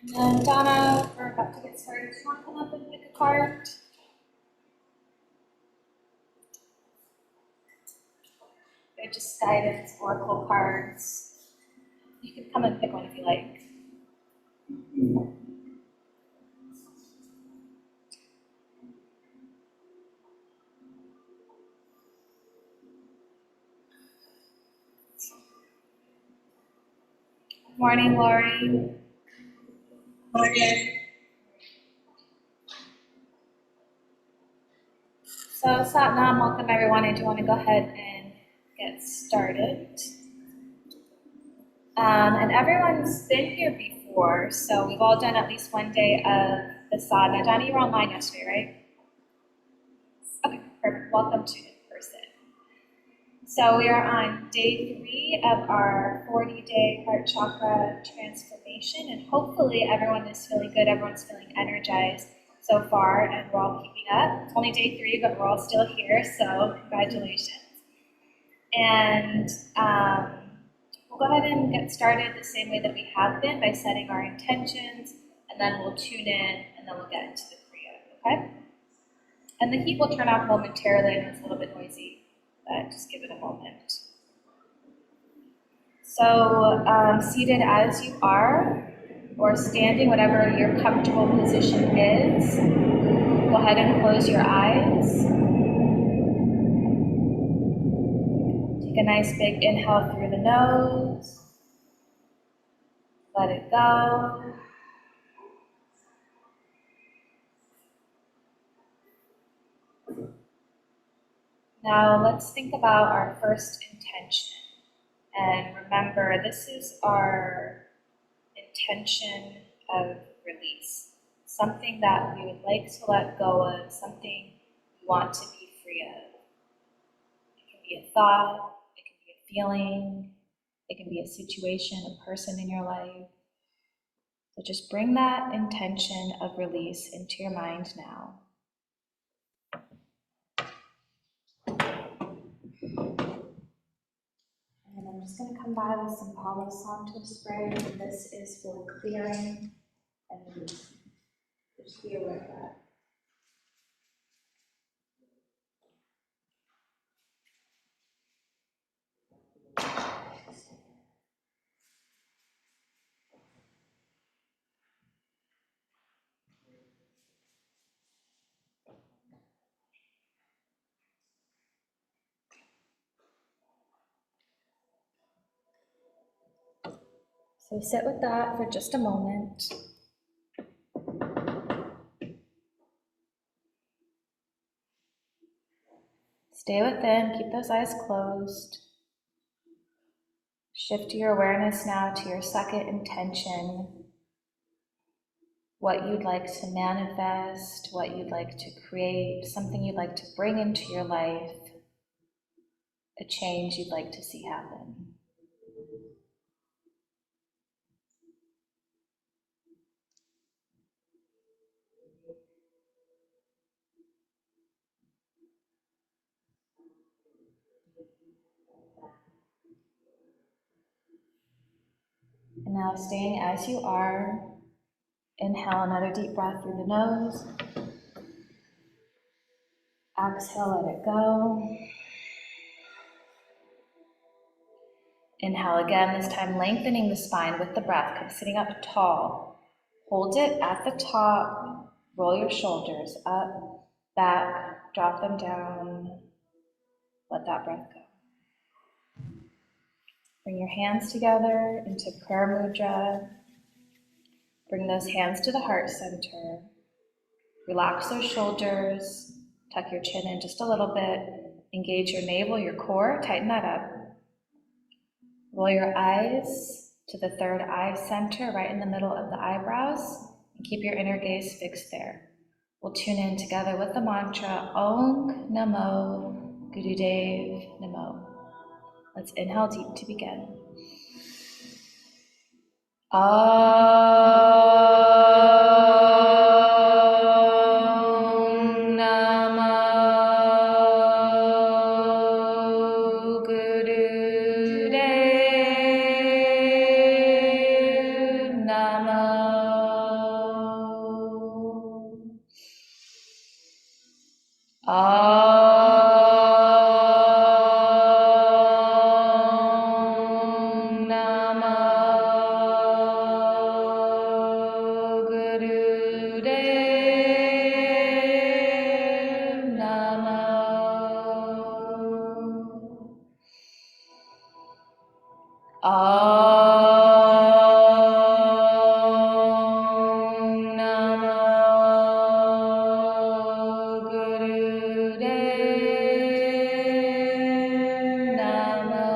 And Donna, we're about to get started. Do you want to come up and pick a card? They're just guidance, oracle cards. You can come and pick one if you like. Good morning, Lori. Morning. So, Satnam, welcome everyone. I do want to go ahead and get started. And everyone's been here before, so we've all done at least one day of the sadhana. Donna, you were online yesterday, right? Okay, perfect. Welcome to in person. So we are on day 3 of our 40-day heart chakra transformation, and hopefully everyone is feeling good, everyone's feeling energized so far, and we're all keeping up. It's only day 3, but we're all still here, so congratulations. And we'll go ahead and get started the same way that we have been by setting our intentions, and then we'll tune in, and then we'll get into the Kriya, okay? And the heat will turn off momentarily, and it's a little bit noisy. But just give it a moment. So seated as you are, or standing, whatever your comfortable position is, go ahead and close your eyes. Take a nice big inhale through the nose. Let it go. Now let's think about our first intention. And remember, this is our intention of release. Something that we would like to let go of, something we want to be free of. It can be a thought, it can be a feeling, it can be a situation, a person in your life. So just bring that intention of release into your mind now. And I'm just going to come by with some Palo Santo spray, and this is for clearing and releasing. Just be aware of that. So sit with that for just a moment. Stay within, keep those eyes closed. Shift your awareness now to your second intention. What you'd like to manifest, what you'd like to create, something you'd like to bring into your life, a change you'd like to see happen. And now staying as you are, inhale another deep breath through the nose. Exhale, let it go. Inhale again, this time lengthening the spine with the breath, come sitting up tall. Hold it at the top, roll your shoulders up, back, drop them down. Let that breath go. Bring your hands together into prayer mudra. Bring those hands to the heart center. Relax those shoulders. Tuck your chin in just a little bit. Engage your navel, your core. Tighten that up. Roll your eyes to the third eye center, right in the middle of the eyebrows. And keep your inner gaze fixed there. We'll tune in together with the mantra Om Namo Gurudev Namo. Let's inhale deep to begin. Om Namo Gurudev Namo. Om Namo Gurudev Namo.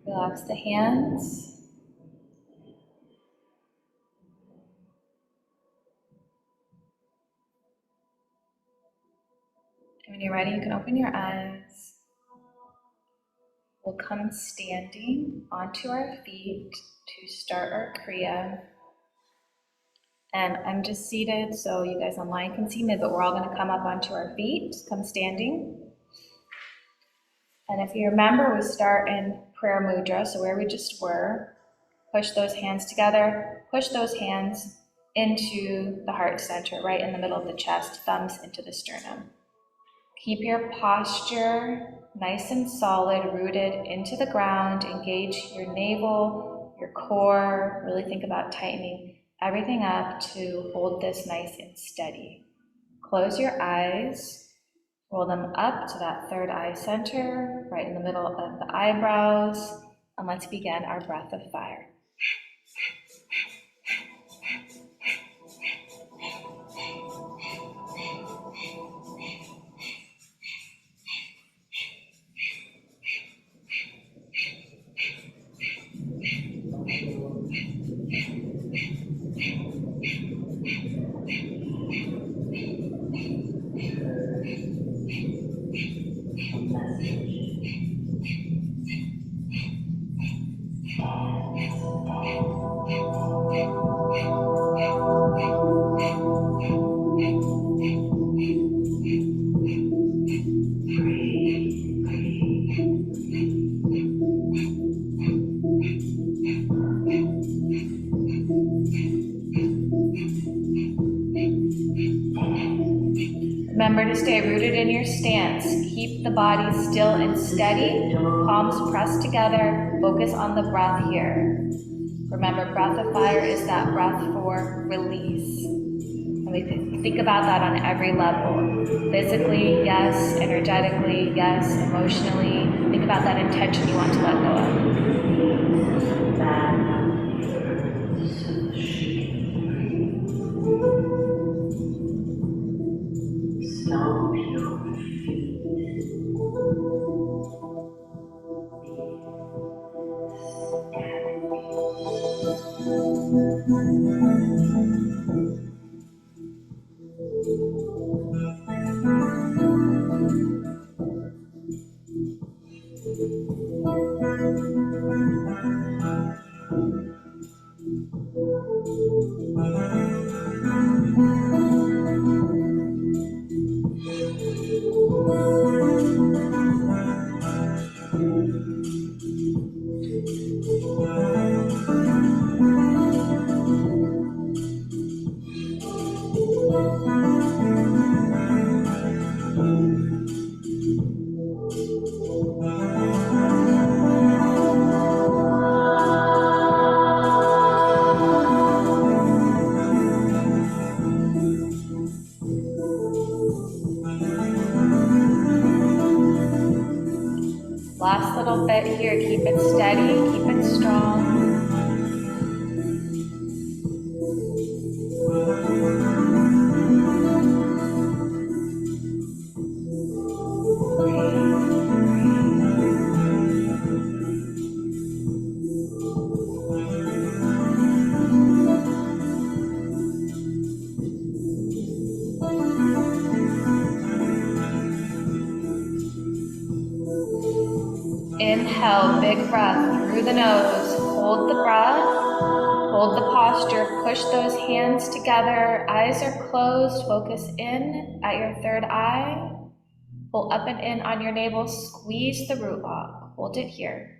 Relax the hands. And when you're ready, you can open your eyes. We'll come standing onto our feet to start our Kriya. And I'm just seated, so you guys online can see me, but we're all going to come up onto our feet, come standing. And if you remember, we start in prayer mudra, so where we just were. Push those hands together, push those hands into the heart center, right in the middle of the chest, thumbs into the sternum. Keep your posture nice and solid, rooted into the ground. Engage your navel, your core. Really think about tightening everything up to hold this nice and steady. Close your eyes, roll them up to that third eye center, right in the middle of the eyebrows, and let's begin our breath of fire. Remember to stay rooted in your stance. Keep the body still and steady, palms pressed together. Focus on the breath here. Remember, breath of fire is that breath for release. And we think about that on every level. Physically, yes. Energetically, yes. Emotionally. Think about that intention you want to let go of. Last little bit here, keep it steady, keep it strong. Inhale, big breath through the nose. Hold the breath, hold the posture, push those hands together. Eyes are closed, focus in at your third eye. Pull up and in on your navel, squeeze the root lock. Hold it here.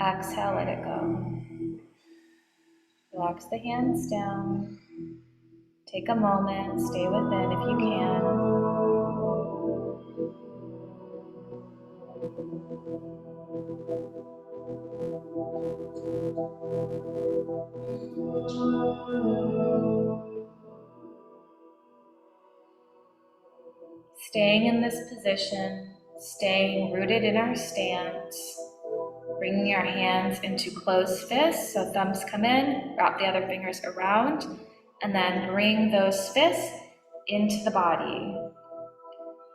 Exhale, let it go. Relax the hands down. Take a moment, stay within if you can. Staying in this position, staying rooted in our stance, bringing our hands into closed fists, so thumbs come in, wrap the other fingers around, and then bring those fists into the body.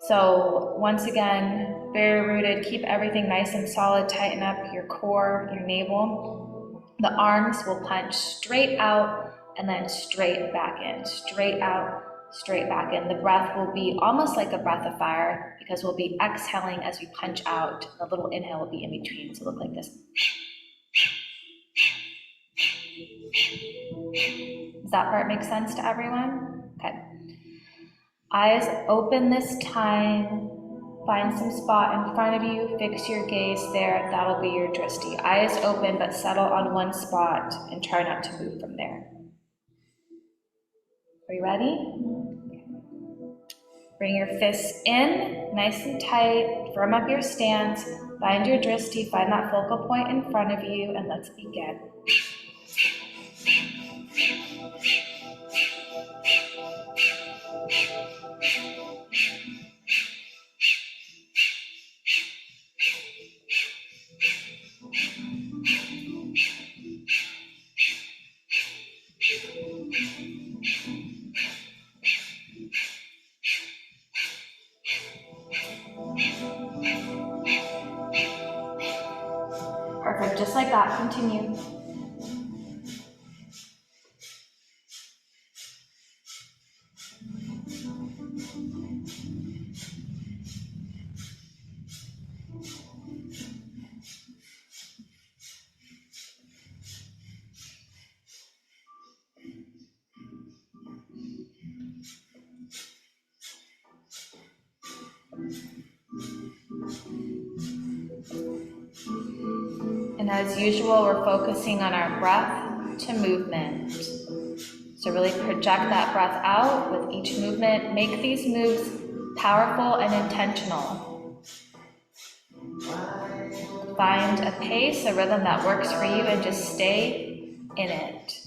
So once again, very rooted, keep everything nice and solid, tighten up your core, your navel. The arms will punch straight out and then straight back in, straight out, straight back in. The breath will be almost like a breath of fire because we'll be exhaling as we punch out. The little inhale will be in between, so look like this. Does that part make sense to everyone? Okay. Eyes open this time. Find some spot in front of you, fix your gaze there, that'll be your drishti. Eyes open, but settle on one spot and try not to move from there. Are you ready? Bring your fists in, nice and tight, firm up your stance, find your drishti, find that focal point in front of you, and let's begin. Perfect, just like that, continue. And as usual, we're focusing on our breath to movement. So really project that breath out with each movement. Make these moves powerful and intentional. Find a pace, a rhythm that works for you, and just stay in it.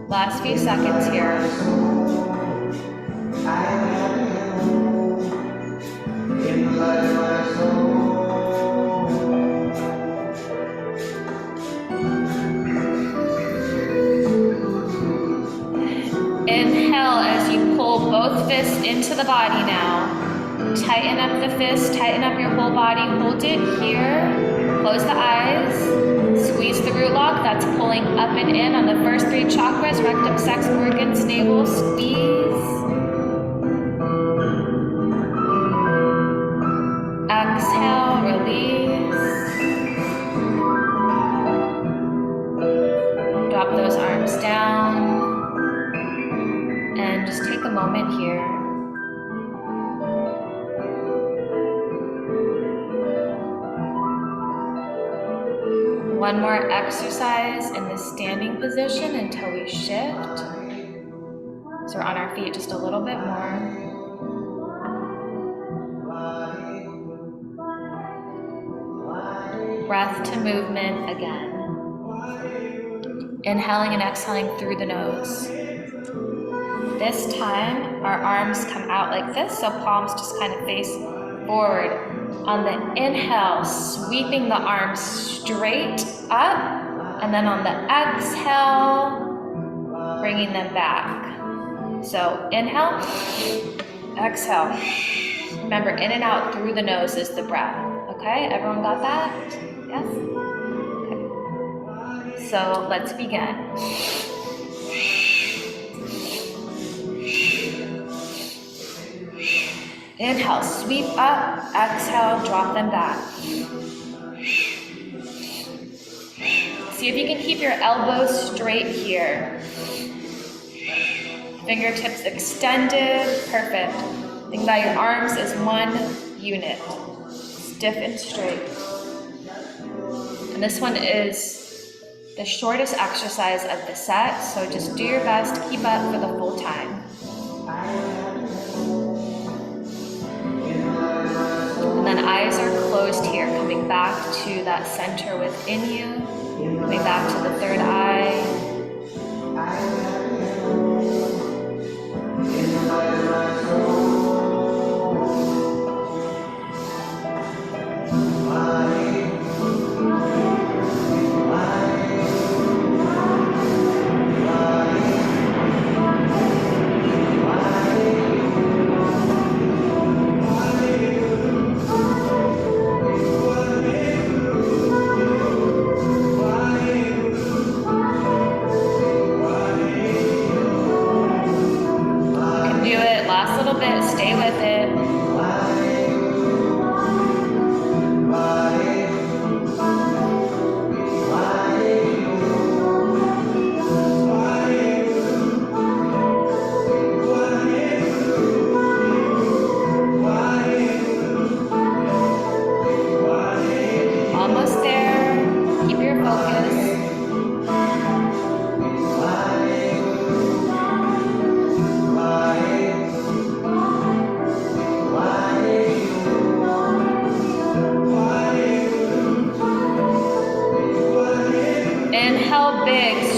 Last few seconds here. Inhale as you pull both fists into the body now. Tighten up the fist, tighten up your whole body, hold it here. Close the eyes. Squeeze the root lock, that's pulling up and in on the first three chakras, rectum, sex organs, navel, squeeze. Exhale, release. Drop those arms down. And just take a moment here. One more exercise in this standing position until we shift. So we're on our feet just a little bit more. Breath to movement again. Inhaling and exhaling through the nose. This time, our arms come out like this, so palms just kind of face forward. On the inhale, sweeping the arms straight up, and then on the exhale, bringing them back. So inhale, exhale. Remember, in and out through the nose is the breath. Okay, everyone got that? Yes? Okay. So let's begin. Inhale, sweep up, exhale, drop them back. See if you can keep your elbows straight here. Fingertips extended, perfect. Think about your arms as one unit, stiff and straight. And this one is the shortest exercise of the set, so just do your best to keep up for the full time. And then eyes are closed here, coming back to that center within you, coming back to the third eye.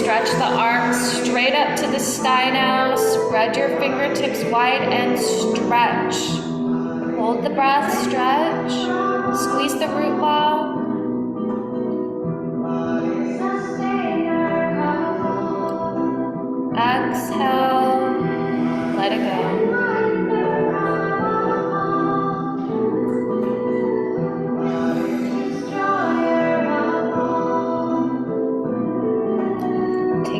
Stretch the arms straight up to the sky now. Spread your fingertips wide and stretch. Hold the breath, stretch. Squeeze the root ball. Exhale. Let it go.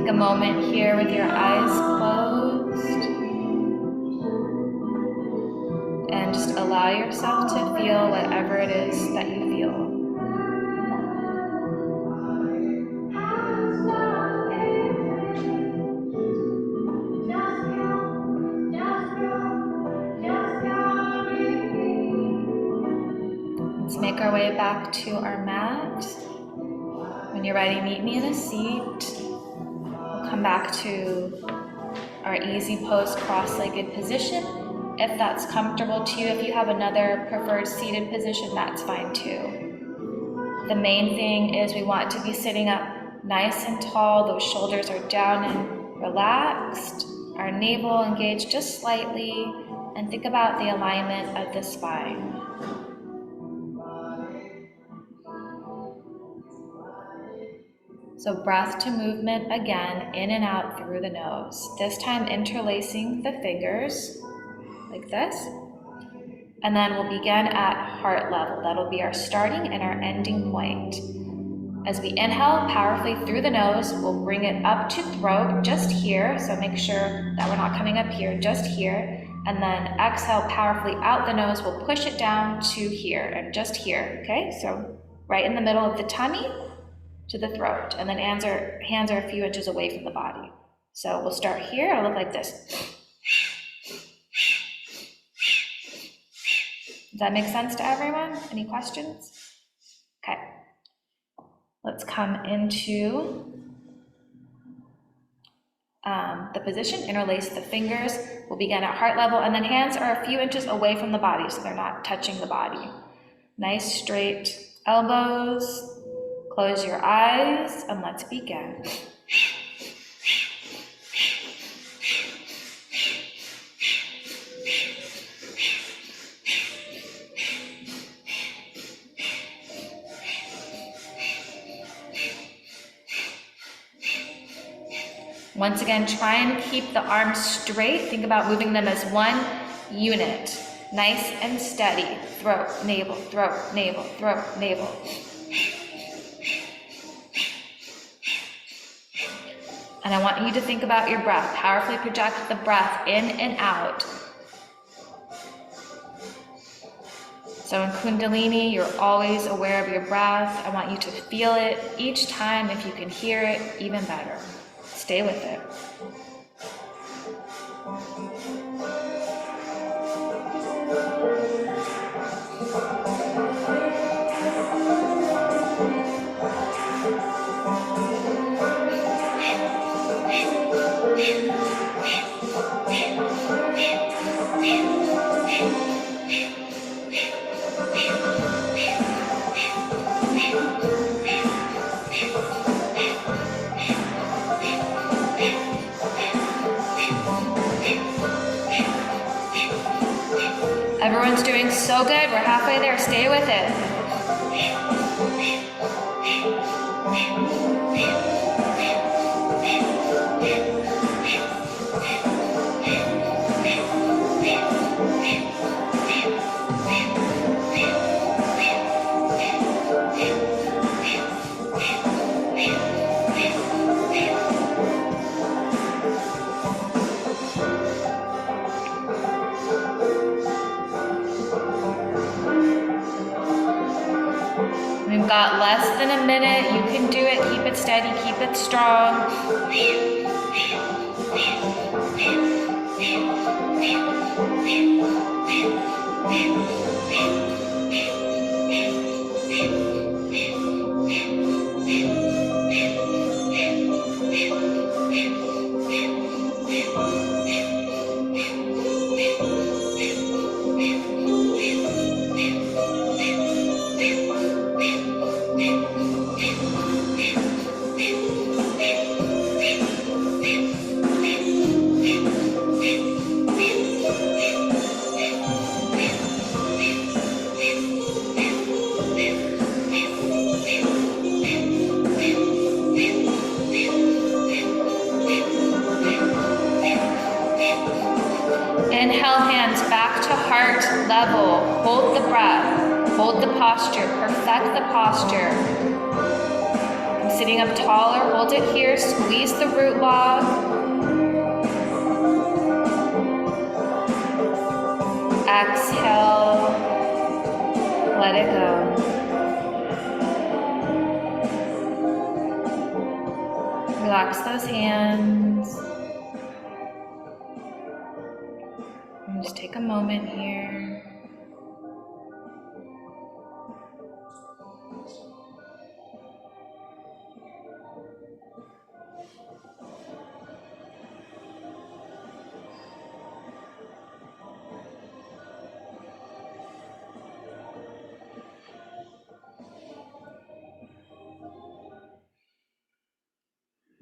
A moment here with your eyes closed and just allow yourself to feel whatever it is that you feel. Let's make our way back to our mat. When you're ready, meet me in a seat. Come back to our easy pose cross-legged position if that's comfortable to you. If you have another preferred seated position, that's fine too. The main thing is we want to be sitting up nice and tall. Those shoulders are down and relaxed. Our navel engaged just slightly, and think about the alignment of the spine. So breath to movement again, in and out through the nose. This time interlacing the fingers like this. And then we'll begin at heart level. That'll be our starting and our ending point. As we inhale powerfully through the nose, we'll bring it up to throat just here. So make sure that we're not coming up here, just here. And then exhale powerfully out the nose. We'll push it down to here and just here, okay? So right in the middle of the tummy, to the throat, and then hands are a few inches away from the body. So we'll start here. It'll look like this. Does that make sense to everyone? Any questions? Okay. Let's come into the position, interlace the fingers. We'll begin at heart level, and then hands are a few inches away from the body, so they're not touching the body. Nice straight elbows. Close your eyes and let's begin. Once again, try and keep the arms straight. Think about moving them as one unit. Nice and steady. Throat, navel, navel. And I want you to think about your breath. Powerfully project the breath in and out. So in Kundalini, you're always aware of your breath. I want you to feel it each time. If you can hear it, even better. Stay with it. Everyone's doing so good. We're halfway there. Stay with it. We've got less than a minute. You can do it. Keep it steady. Keep it strong. Inhale, hands back to heart level. Hold the breath. Hold the posture. Perfect the posture. I'm sitting up taller. Hold it here. Squeeze the root log. Exhale. Let it go. Relax those hands. And just take a moment here.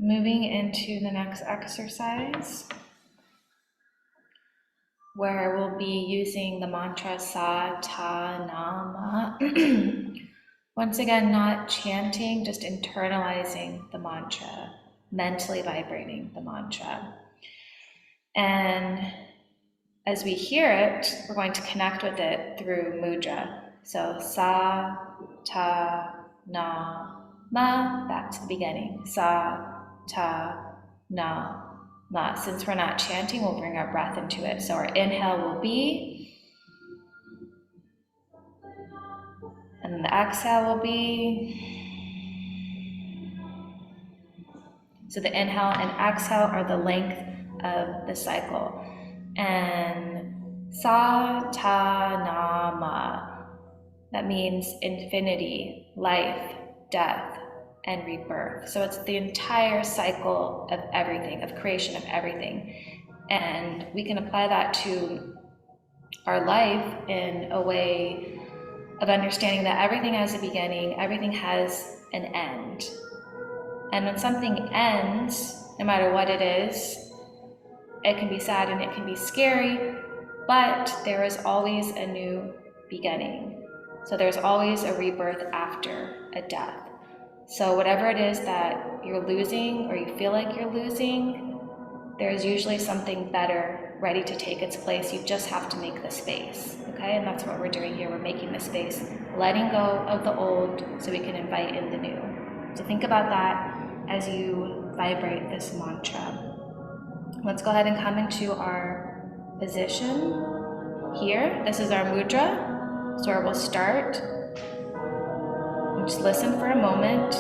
Moving into the next exercise, where we'll be using the mantra Sa Ta Na Ma. Once again, not chanting, just internalizing the mantra, mentally vibrating the mantra. And as we hear it, we're going to connect with it through mudra. So Sa Ta Na Ma, back to the beginning. Sa Ta Na Ma. Since we're not chanting, we'll bring our breath into it. So our inhale will be, and then the exhale will be. So the inhale and exhale are the length of the cycle. And Sa Ta Na Ma, that means infinity, life, death, and rebirth. So it's the entire cycle of everything, of creation of everything. And we can apply that to our life in a way of understanding that everything has a beginning, everything has an end. And when something ends, no matter what it is, it can be sad and it can be scary, but there is always a new beginning. So there's always a rebirth after a death. So whatever it is that you're losing or you feel like you're losing, there's usually something better ready to take its place. You just have to make the space, okay? And that's what we're doing here. We're making the space, letting go of the old so we can invite in the new. So think about that as you vibrate this mantra. Let's go ahead and come into our position here. This is our mudra, so where we'll start. Just listen for a moment.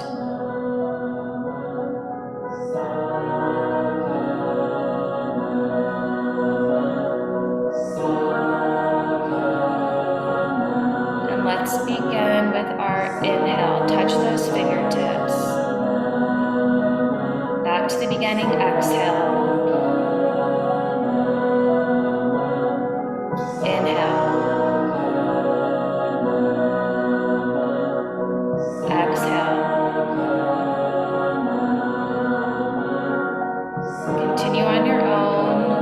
And let's begin with our inhale. Touch those fingertips. Back to the beginning, exhale. Inhale. Exhale. Continue on your own.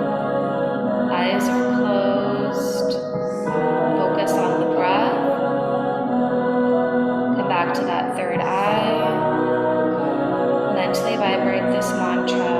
Eyes are closed. Focus on the breath. Come back to that third eye. Mentally vibrate this mantra.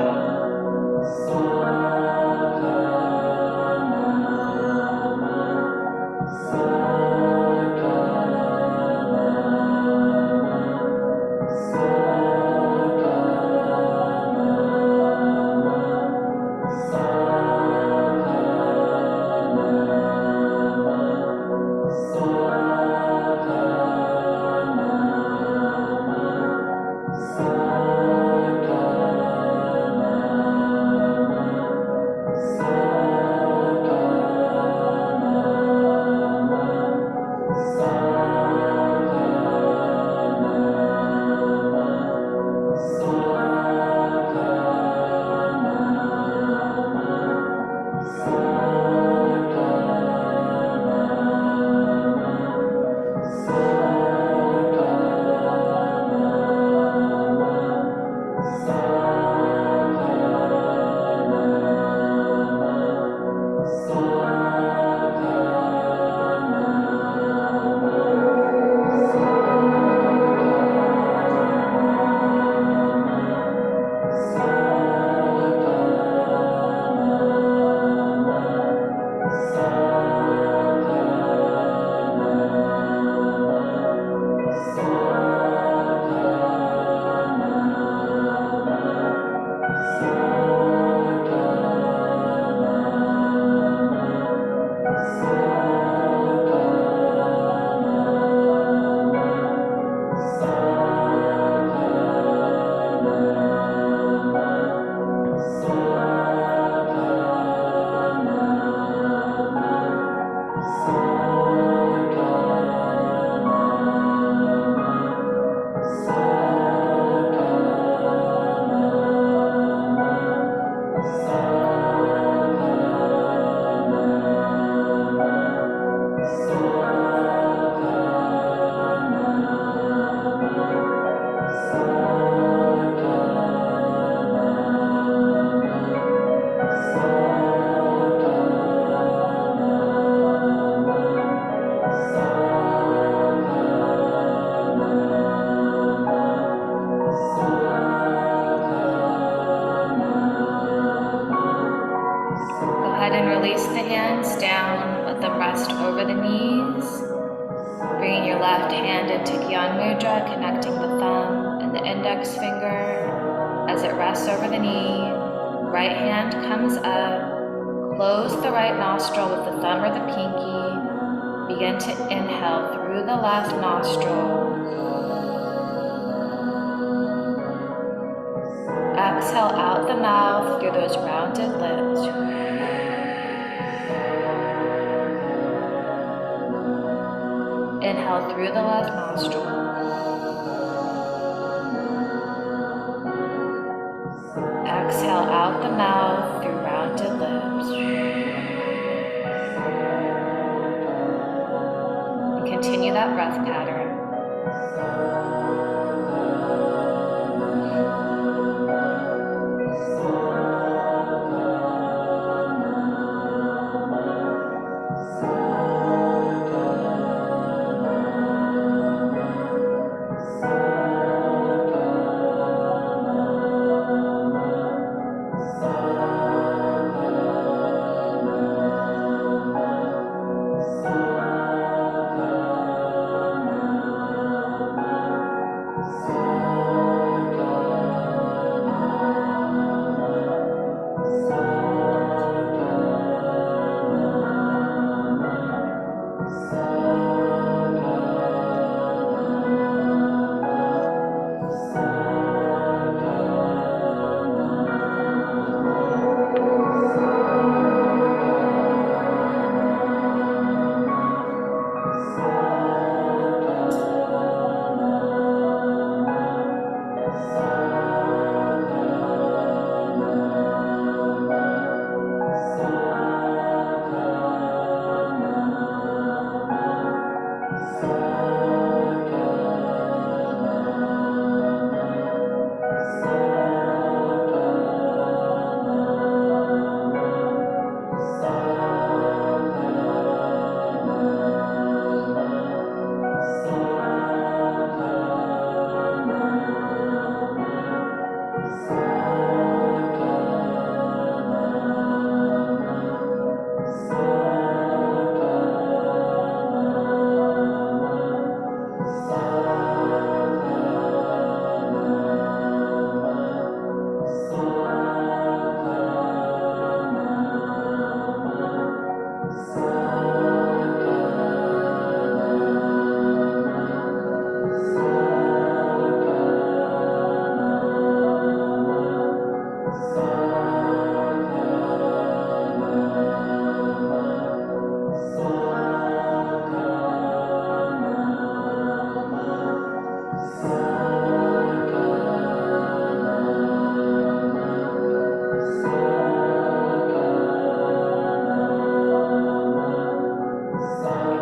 Connecting the thumb and the index finger as it rests over the knee. Right hand comes up. Close the right nostril with the thumb or the pinky. Begin to inhale through the left nostril. Exhale out the mouth through those rounded lips. Inhale through the left nostril. Exhale out the mouth through rounded lips. Continue that breath pattern.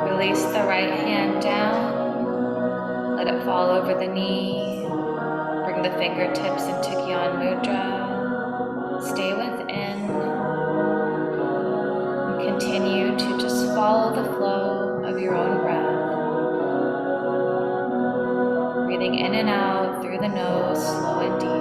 Release the right hand down, let it fall over the knee, bring the fingertips into Gyan Mudra, stay within, and continue to just follow the flow of your own breath. Breathing in and out through the nose, slow and deep.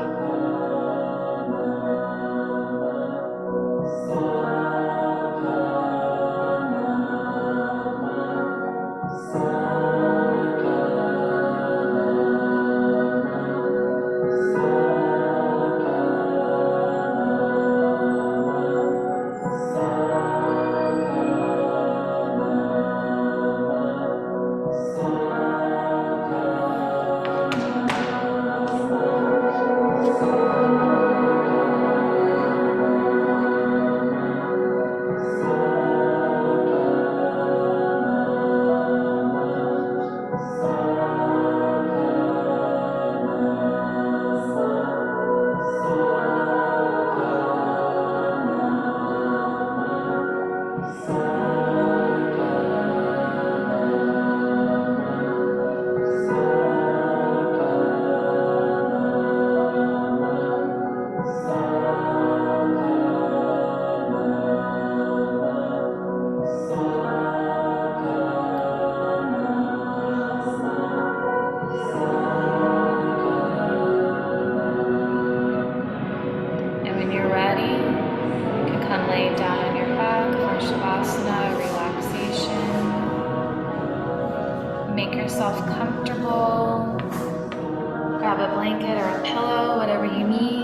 Make yourself comfortable. Grab a blanket or a pillow, whatever you need.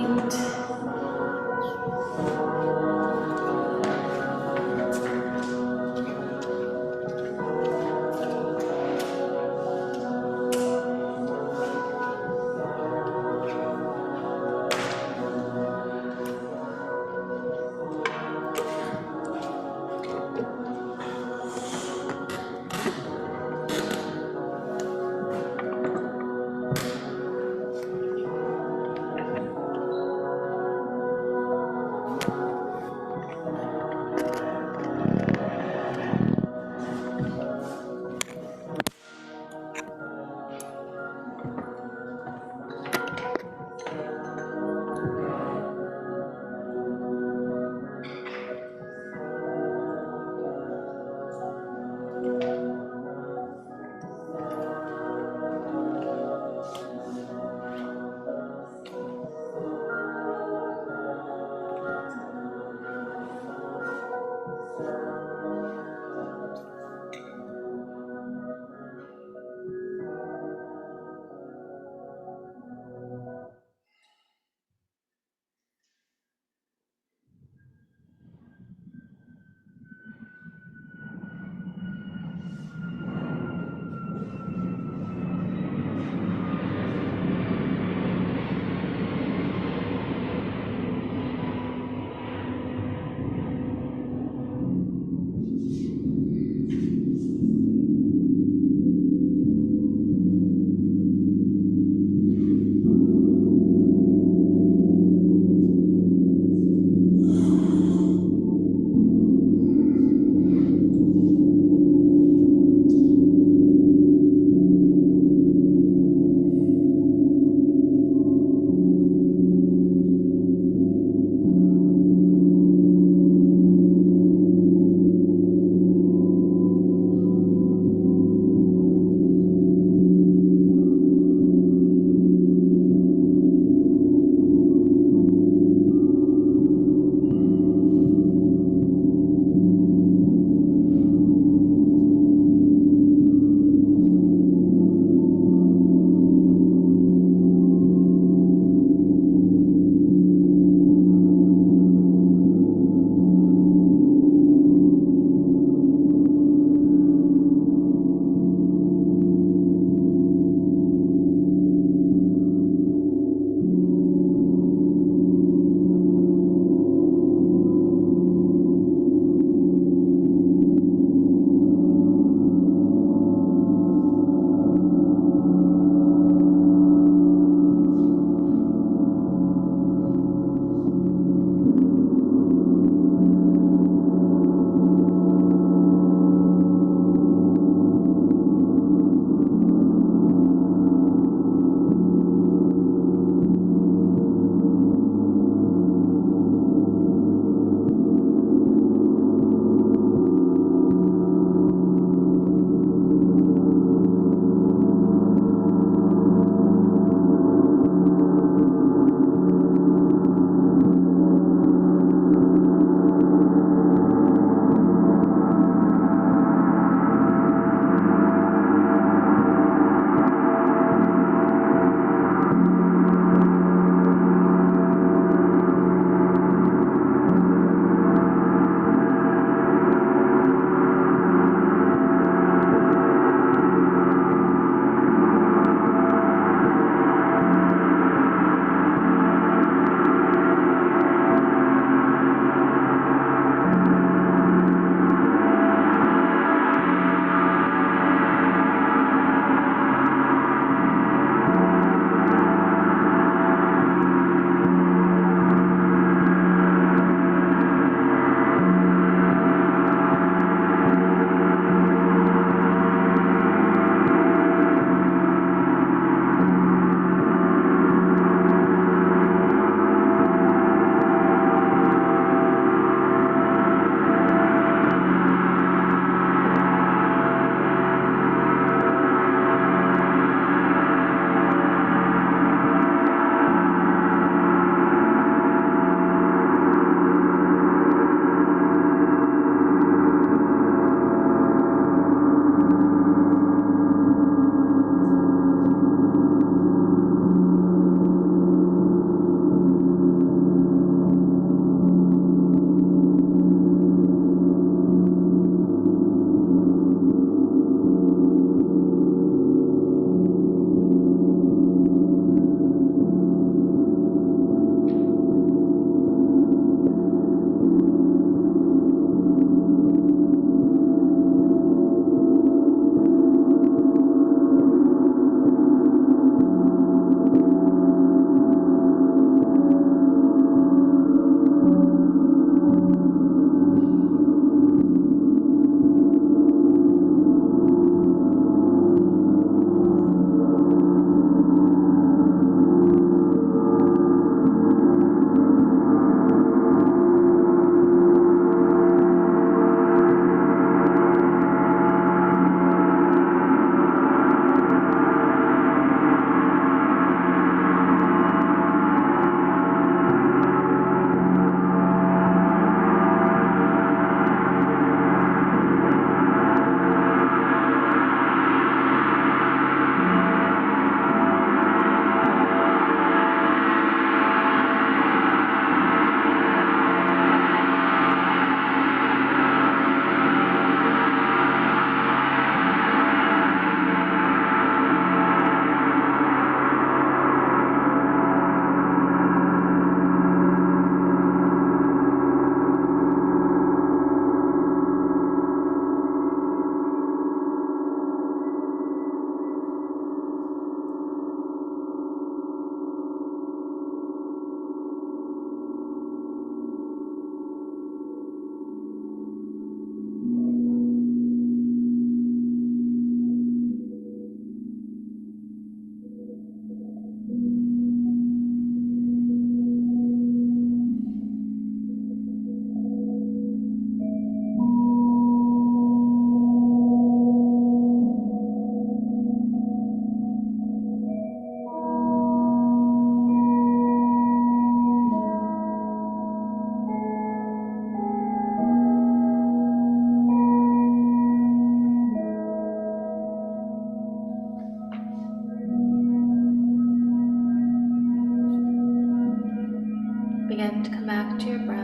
Begin to come back to your breath.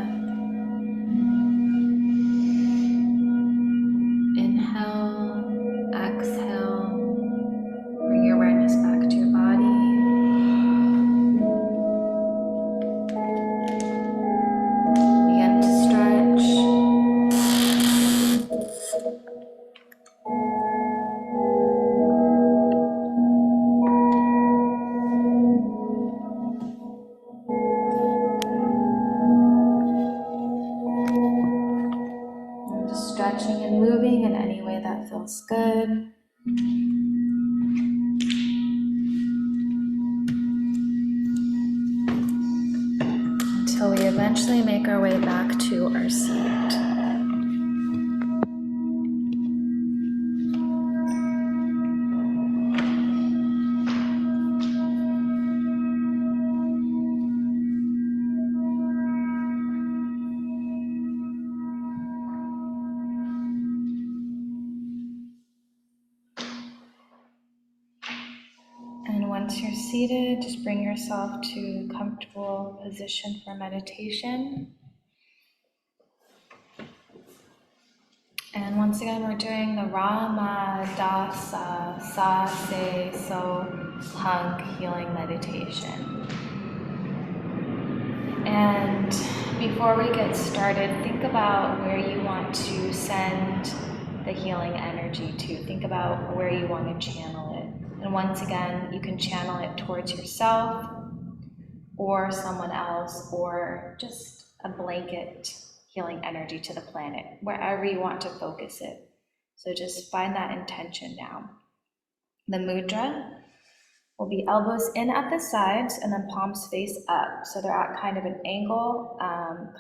Inhale, exhale, bring your awareness back to your body. Begin to stretch. And just stretching and moving in any way that feels good. Until we eventually make our way back to our seat. And once you're seated, just bring yourself to a comfortable position for meditation. And once again, we're doing the Rama Dasa Sa Se So Hung Healing Meditation. And before we get started, think about where you want to send the healing energy to. Think about where you want to channel it. And once again, you can channel it towards yourself or someone else, or just a blanket healing energy to the planet, wherever you want to focus it. So just find that intention now. The mudra will be elbows in at the sides and then palms face up. So they're at kind of an angle,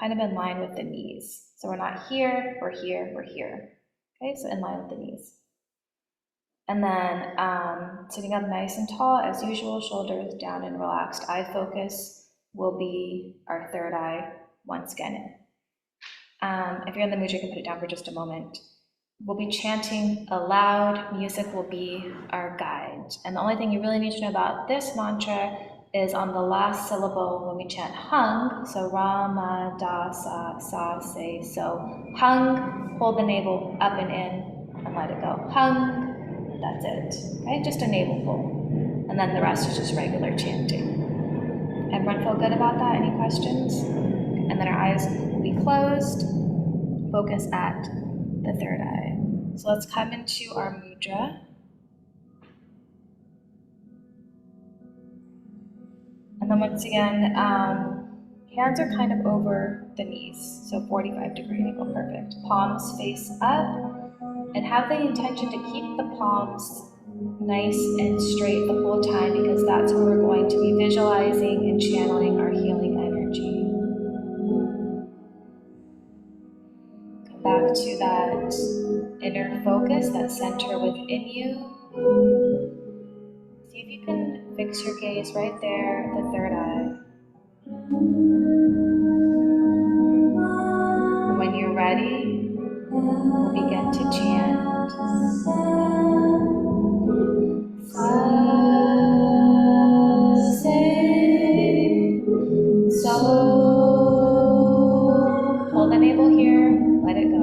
kind of in line with the knees. So we're not here, we're here, we're here. Okay, so in line with the knees. And then sitting up nice and tall, as usual, shoulders down and relaxed. Eye focus will be our third eye once again. If you're in the mood, you can put it down for just a moment. We'll be chanting aloud. Music will be our guide. And the only thing you really need to know about this mantra is on the last syllable when we chant hung, so Rama, Da, Sa, Sa, Se, So. Hung, hold the navel up and in and let it go. Hung, that's it. Okay, just a navel pull. And then the rest is just regular chanting. Everyone feel good about that? Any questions? And then our eyes will be closed. Focus at the third eye. So let's come into our mudra. And then once again, hands are kind of over the knees, so 45-degree angle, perfect. Palms face up, and have the intention to keep the palms nice and straight the whole time, because that's where we're going to be visualizing and channeling our healing energy. Come back to that inner focus, that center within you. See if you can fix your gaze right there, the third eye. When you're ready, we'll begin to chant. Hold the navel here, let it go.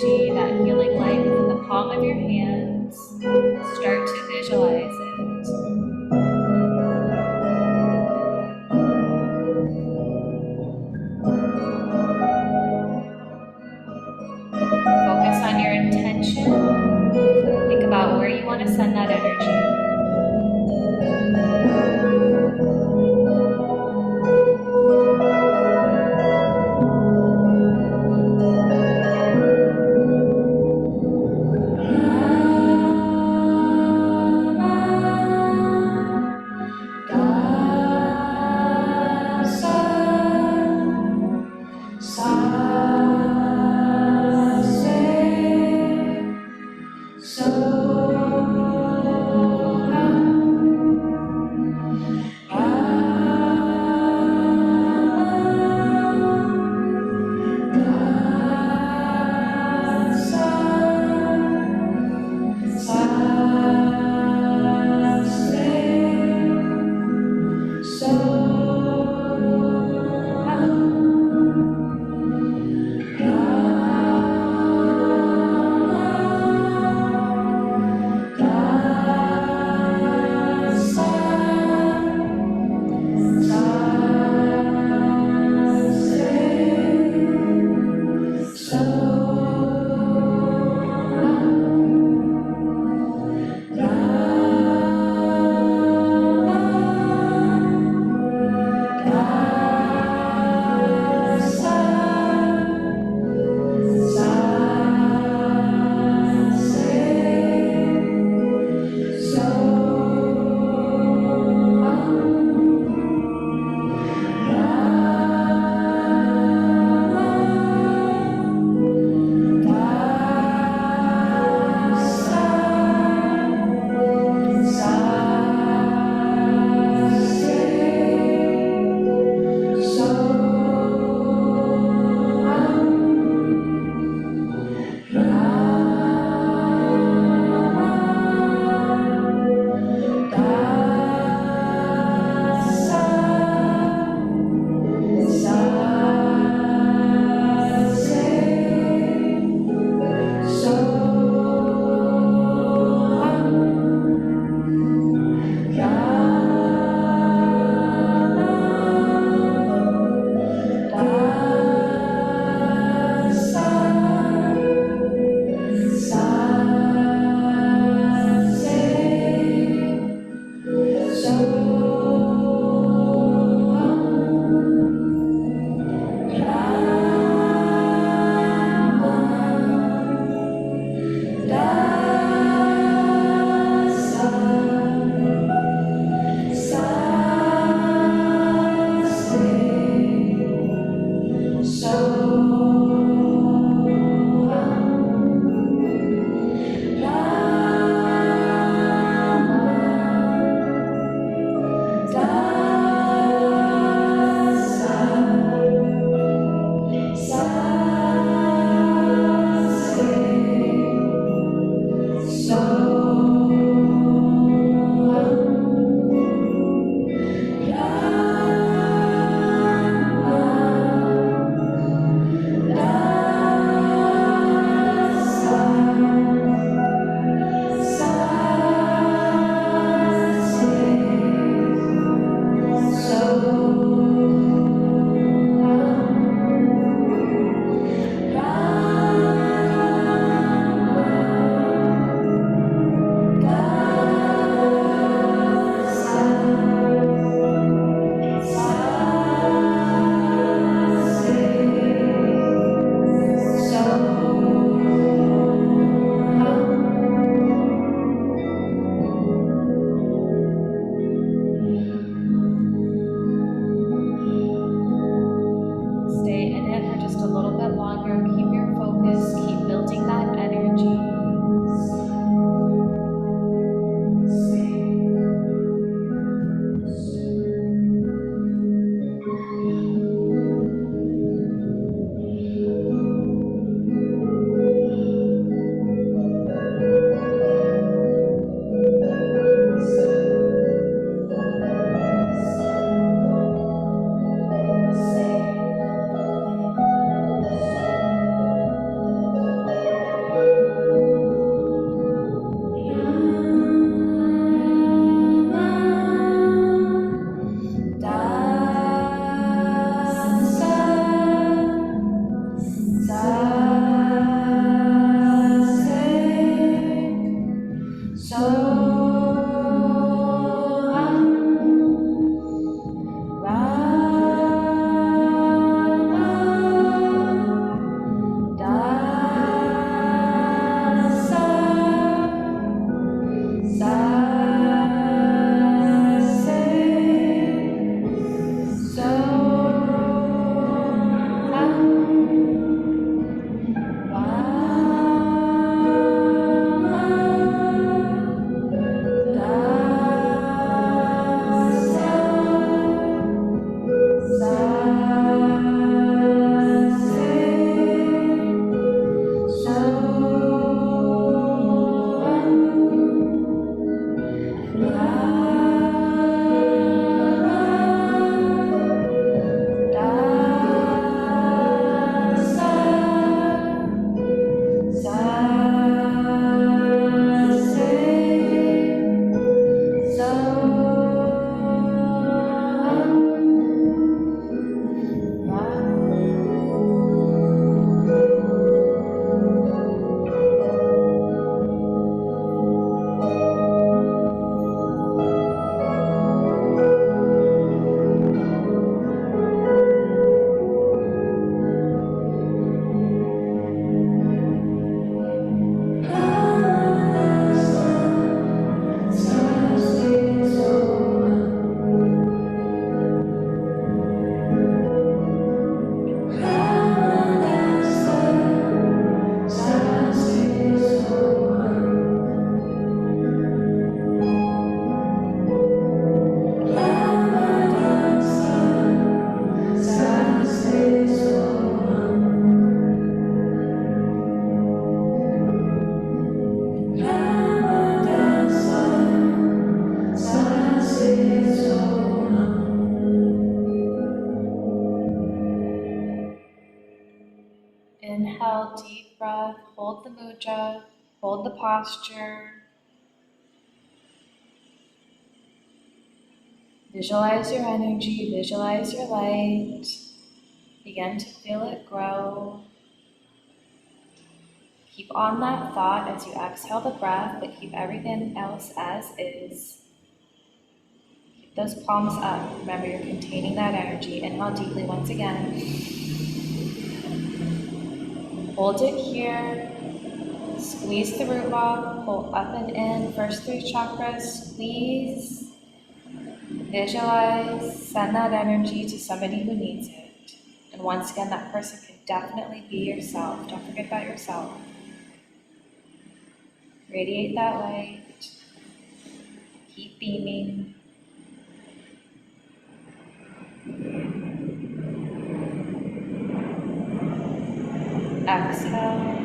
energy, that healing light in the palm of your hands. Start to visualize it. Focus on your intention. Think about where you want to send that energy. Inhale, deep breath, hold the mudra, hold the posture. Visualize your energy, visualize your light. Begin to feel it grow. Keep on that thought as you exhale the breath, but keep everything else as is. Keep those palms up. Remember, you're containing that energy. Inhale deeply once again. Hold it here. Squeeze the root log, pull up and in. First 3 chakras, squeeze. Visualize, send that energy to somebody who needs it. And once again, that person can definitely be yourself. Don't forget about yourself. Radiate that light. Keep beaming. Exhale.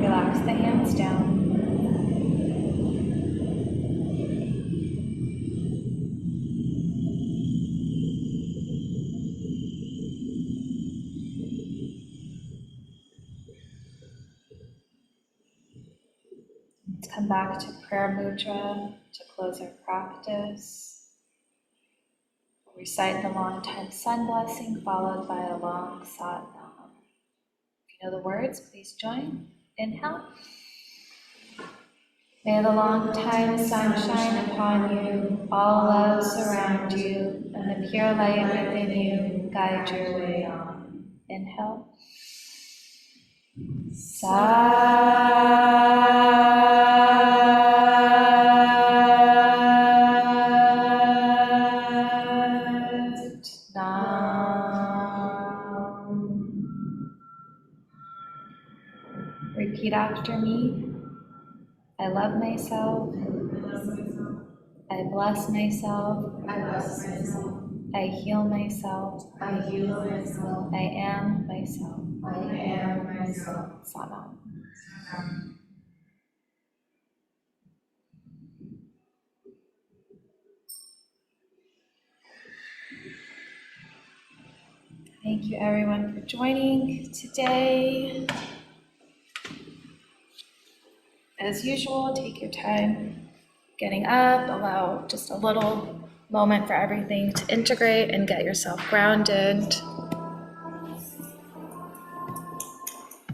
Relax the hands down. Let's come back to prayer mudra to close our practice. Recite the long time sun blessing followed by a long sat nam. If you know the words, please join. Inhale. May the long time sun shine upon you, all love surround you, and the pure light within you guide your way on. Inhale. Sat Nam. Repeat after me. I love myself. I bless myself. I heal myself. I am myself. Sat Nam. Thank you everyone for joining today. As usual, take your time getting up, allow just a little moment for everything to integrate and get yourself grounded.